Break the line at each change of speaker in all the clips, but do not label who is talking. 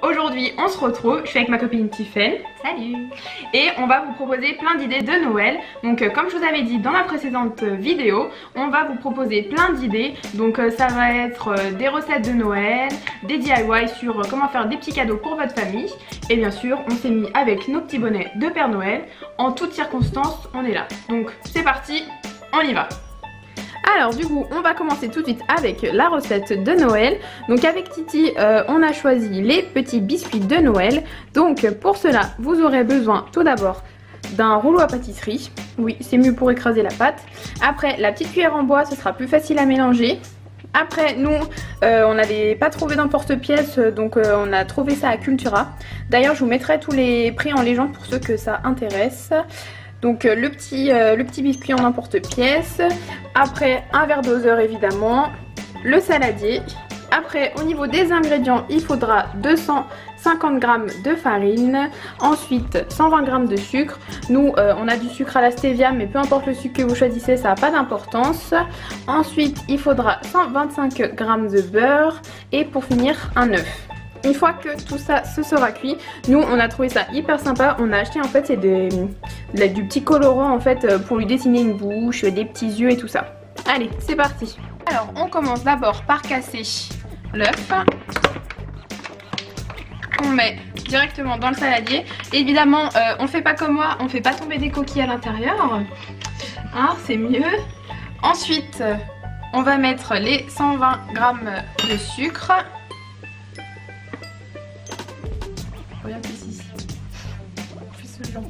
Aujourd'hui on se retrouve, je suis avec ma copine Tiffen.
Salut.
Et on va vous proposer plein d'idées de Noël. Donc comme je vous avais dit dans la précédente vidéo, on va vous proposer plein d'idées. Donc ça va être des recettes de Noël, des DIY sur comment faire des petits cadeaux pour votre famille. Et bien sûr on s'est mis avec nos petits bonnets de Père Noël. En toutes circonstances on est là. Donc c'est parti, on y va. Alors du coup on va commencer tout de suite avec la recette de Noël. Donc avec Titi on a choisi les petits biscuits de Noël. Donc pour cela vous aurez besoin tout d'abord d'un rouleau à pâtisserie. Oui, c'est mieux pour écraser la pâte. Après la petite cuillère en bois, ce sera plus facile à mélanger. Après nous on n'avait pas trouvé d'emporte-pièce, donc on a trouvé ça à Cultura. D'ailleurs je vous mettrai tous les prix en légende pour ceux que ça intéresse. Donc le petit biscuit en emporte-pièce. Après un verre doseur évidemment. Le saladier. Après au niveau des ingrédients il faudra 250 g de farine. Ensuite 120 g de sucre. Nous on a du sucre à la stevia, mais peu importe le sucre que vous choisissez, ça n'a pas d'importance. Ensuite il faudra 125 g de beurre. Et pour finir un œuf. Une fois que tout ça se sera cuit, nous on a trouvé ça hyper sympa. On a acheté en fait c'est du petit colorant en fait pour lui dessiner une bouche, des petits yeux et tout ça. Allez, c'est parti. Alors on commence d'abord par casser l'œuf. On met directement dans le saladier. Évidemment on fait pas comme moi, on fait pas tomber des coquilles à l'intérieur. Hein, c'est mieux. Ensuite on va mettre les 120 g de sucre. Regarde ici. On fait ce genre.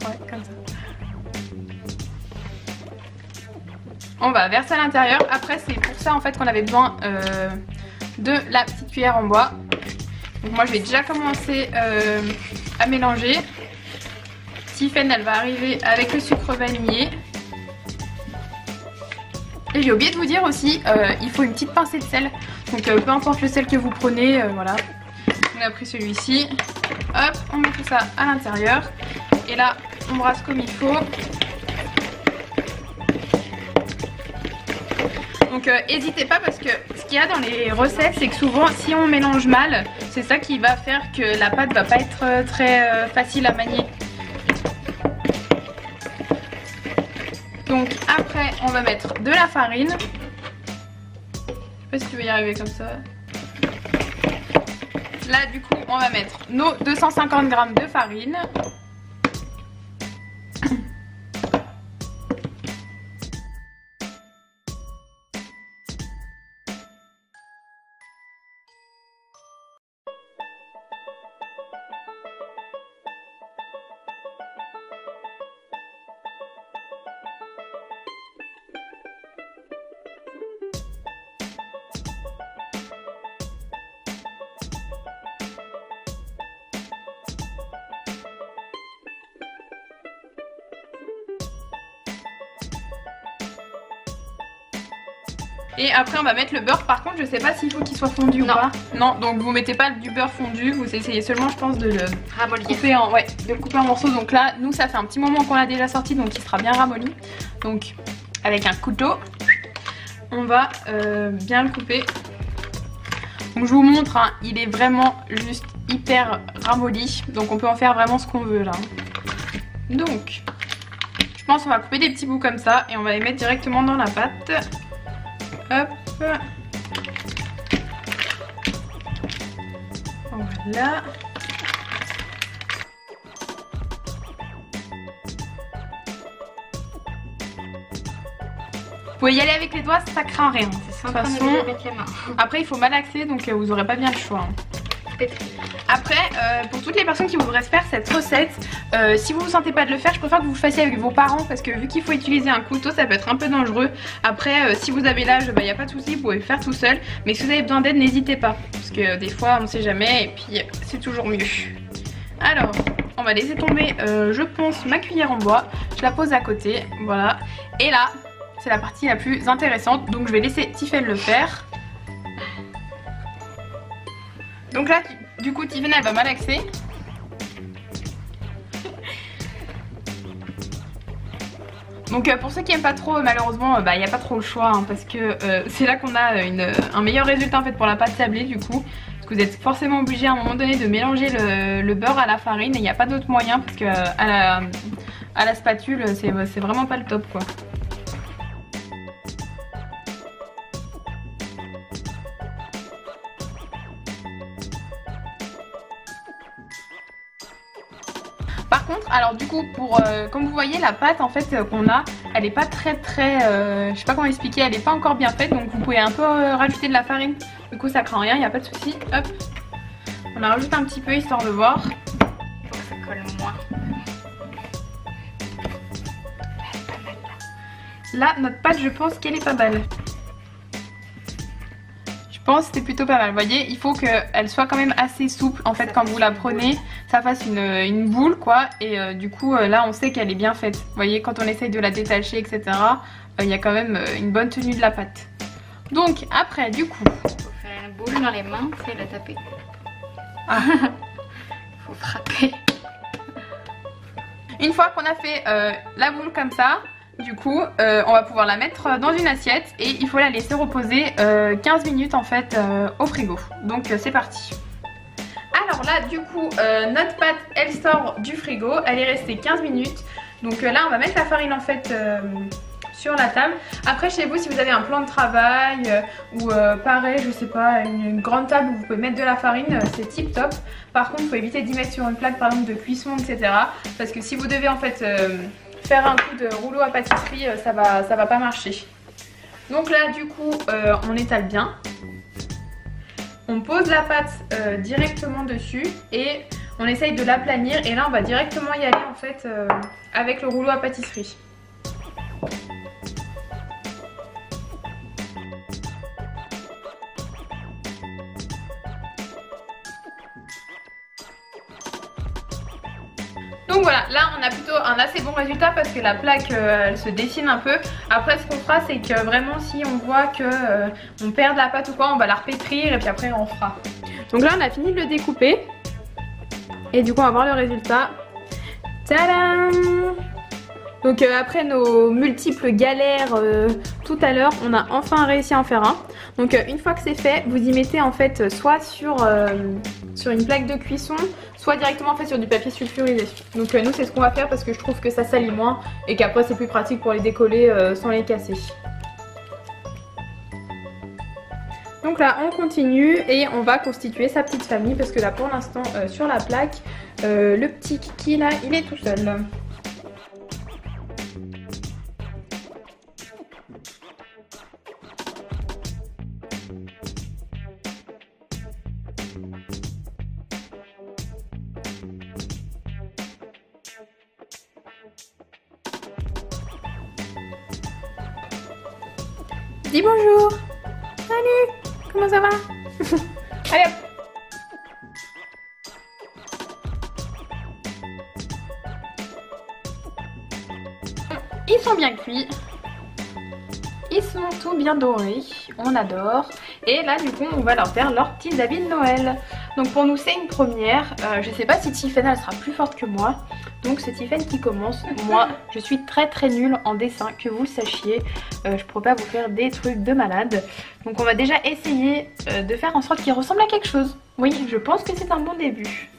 Ouais, comme ça. On va verser à l'intérieur. Après c'est pour ça en fait qu'on avait besoin de la petite cuillère en bois. Donc moi je vais déjà commencer à mélanger. Tiffen elle va arriver avec le sucre vanillé. Et j'ai oublié de vous dire aussi, il faut une petite pincée de sel. Donc peu importe le sel que vous prenez, voilà. On a pris celui-ci. Hop, on met tout ça à l'intérieur. Et là, on brasse comme il faut. Donc n'hésitez pas parce que ce qu'il y a dans les recettes, c'est que souvent si on mélange mal, c'est ça qui va faire que la pâte va pas être très facile à manier. Donc après, on va mettre de la farine. Je sais pas si tu veux y arriver comme ça. Là du coup on va mettre nos 250 g de farine. Et après on va mettre le beurre. Par contre je sais pas s'il faut qu'il soit fondu ou pas. Non, donc vous mettez pas du beurre fondu. Vous essayez seulement je pense de le couper en, de le couper en morceaux. Donc là nous ça fait un petit moment qu'on l'a déjà sorti, donc il sera bien ramolli. Donc avec un couteau on va bien le couper. Donc je vous montre hein, il est vraiment juste hyper ramolli. Donc on peut en faire vraiment ce qu'on veut là. Donc je pense qu'on va couper des petits bouts comme ça. Et on va les mettre directement dans la pâte. Hop. Voilà. Vous pouvez y aller avec les doigts, ça craint rien. De toute façon, après il faut malaxer, donc vous aurez pas bien le choix. Après, pour toutes les personnes qui voudraient se faire cette recette, si vous ne vous sentez pas de le faire, je préfère que vous le fassiez avec vos parents parce que vu qu'il faut utiliser un couteau, ça peut être un peu dangereux. Après, si vous avez l'âge, il n'y a pas de souci, vous pouvez le faire tout seul. Mais si vous avez besoin d'aide, n'hésitez pas parce que des fois, on ne sait jamais et puis c'est toujours mieux. Alors, on va laisser tomber, je pense, ma cuillère en bois. Je la pose à côté, voilà. Et là, c'est la partie la plus intéressante, donc je vais laisser Tiffen le faire. Donc là, du coup, Tiffen elle va malaxer. Donc pour ceux qui aiment pas trop, malheureusement, il n'y a pas trop le choix hein, parce que c'est là qu'on a un meilleur résultat en fait pour la pâte sablée du coup. parce que vous êtes forcément obligé à un moment donné de mélanger le beurre à la farine et il n'y a pas d'autre moyen parce que à la spatule c'est vraiment pas le top quoi. Par contre, alors du coup, comme vous voyez, la pâte en fait qu'on a, elle est pas très je sais pas comment expliquer, elle est pas encore bien faite, donc vous pouvez un peu rajouter de la farine. Du coup, ça craint rien, il n'y a pas de souci. Hop, on la rajoute un petit peu histoire de voir. Il faut que ça colle moins. Là, notre pâte, je pense qu'elle est pas mal. Je pense que c'est plutôt pas mal. Vous voyez, il faut qu'elle soit quand même assez souple. En fait, quand vous la prenez, ça fasse une boule quoi. Et du coup, là, on sait qu'elle est bien faite. Vous voyez, quand on essaye de la détacher, etc., il y a quand même une bonne tenue de la pâte. Donc, après, du coup...
Il faut faire une boule dans les mains, c'est la taper.
Ah.
Il faut frapper.
Une fois qu'on a fait la boule comme ça... Du coup, on va pouvoir la mettre dans une assiette et il faut la laisser reposer 15 minutes en fait au frigo. Donc c'est parti. Alors là, du coup, notre pâte, elle sort du frigo. Elle est restée 15 minutes. Donc là, on va mettre la farine en fait sur la table. Après, chez vous, si vous avez un plan de travail ou pareil, je sais pas, une grande table où vous pouvez mettre de la farine, c'est tip top. Par contre, il faut éviter d'y mettre sur une plaque par exemple de cuisson, etc. Parce que si vous devez en fait... faire un coup de rouleau à pâtisserie, ça va pas marcher. Donc là du coup on étale bien. On pose la pâte directement dessus et on essaye de l'aplanir et là on va directement y aller en fait avec le rouleau à pâtisserie. Donc voilà, là on a plutôt un assez bon résultat parce que la plaque elle se dessine un peu. Après ce qu'on fera c'est que vraiment si on voit que on perd de la pâte ou quoi, on va la repétrir et puis après on fera. Donc là on a fini de le découper et du coup on va voir le résultat. Tadam! Donc après nos multiples galères tout à l'heure, on a enfin réussi à en faire un. Donc une fois que c'est fait, vous y mettez en fait soit sur une plaque de cuisson, soit directement en fait sur du papier sulfurisé. Donc nous c'est ce qu'on va faire parce que je trouve que ça salit moins et qu'après c'est plus pratique pour les décoller sans les casser. Donc là on continue et on va constituer sa petite famille parce que là pour l'instant sur la plaque, le petit Kiki là il est tout seul. Dis bonjour. Salut. Comment ça va? Allez hop. Ils sont bien cuits. Ils sont tout bien dorés. On adore. Et là du coup on va leur faire leurs petits habits de Noël. Donc pour nous c'est une première. Je sais pas si Tiffany elle sera plus forte que moi. Donc c'est Tiffany qui commence. Moi je suis très nulle en dessin, que vous sachiez. Je pourrais pas vous faire des trucs de malade. Donc on va déjà essayer de faire en sorte qu'il ressemble à quelque chose. Oui, je pense que c'est un bon début.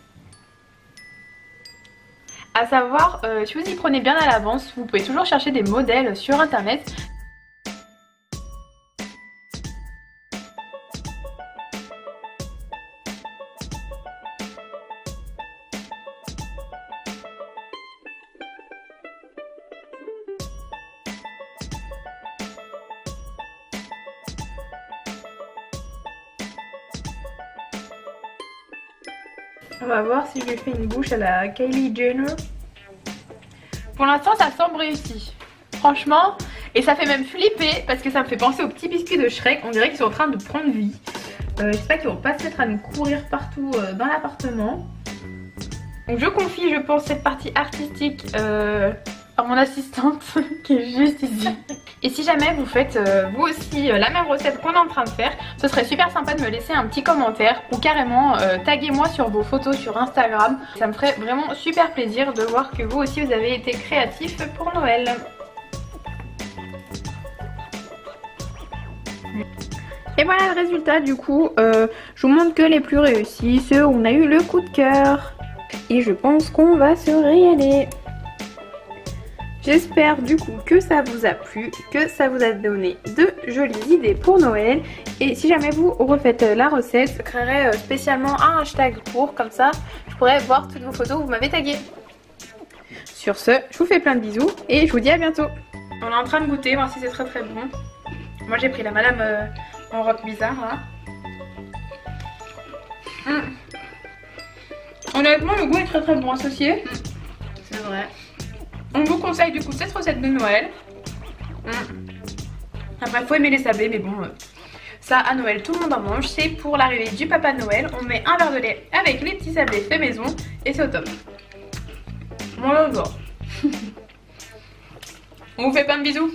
À savoir, si vous y prenez bien à l'avance, vous pouvez toujours chercher des modèles sur internet. On va voir si je lui fais une bouche à la Kylie Jenner. Pour l'instant ça semble réussi. Franchement. Et ça fait même flipper parce que ça me fait penser aux petits biscuits de Shrek. On dirait qu'ils sont en train de prendre vie. J'espère qu'ils vont pas se mettre à nous courir partout dans l'appartement. Donc je confie je pense cette partie artistique à mon assistante qui est juste ici. Et si jamais vous faites vous aussi la même recette qu'on est en train de faire, ce serait super sympa de me laisser un petit commentaire ou carrément taguez-moi sur vos photos sur Instagram. Ça me ferait vraiment super plaisir de voir que vous aussi vous avez été créatifs pour Noël. Et voilà le résultat du coup. Je vous montre que les plus réussis, ceux où on a eu le coup de cœur. Et je pense qu'on va se régaler. J'espère du coup que ça vous a plu, que ça vous a donné de jolies idées pour Noël. Et si jamais vous refaites la recette, je créerai spécialement un hashtag pour, comme ça je pourrai voir toutes vos photos que vous m'avez taguées. Sur ce, je vous fais plein de bisous et je vous dis à bientôt. On est en train de goûter, voir si c'est très bon. Moi j'ai pris la madame en robe bizarre là. Honnêtement le goût est très bon associé.
C'est vrai.
On vous conseille du coup cette recette de Noël. Après faut aimer les sablés mais bon ça à Noël tout le monde en mange. C'est pour l'arrivée du Papa Noël. On met un verre de lait avec les petits sablés faits maison et c'est au top. Moi j'adore. On vous fait plein de bisous.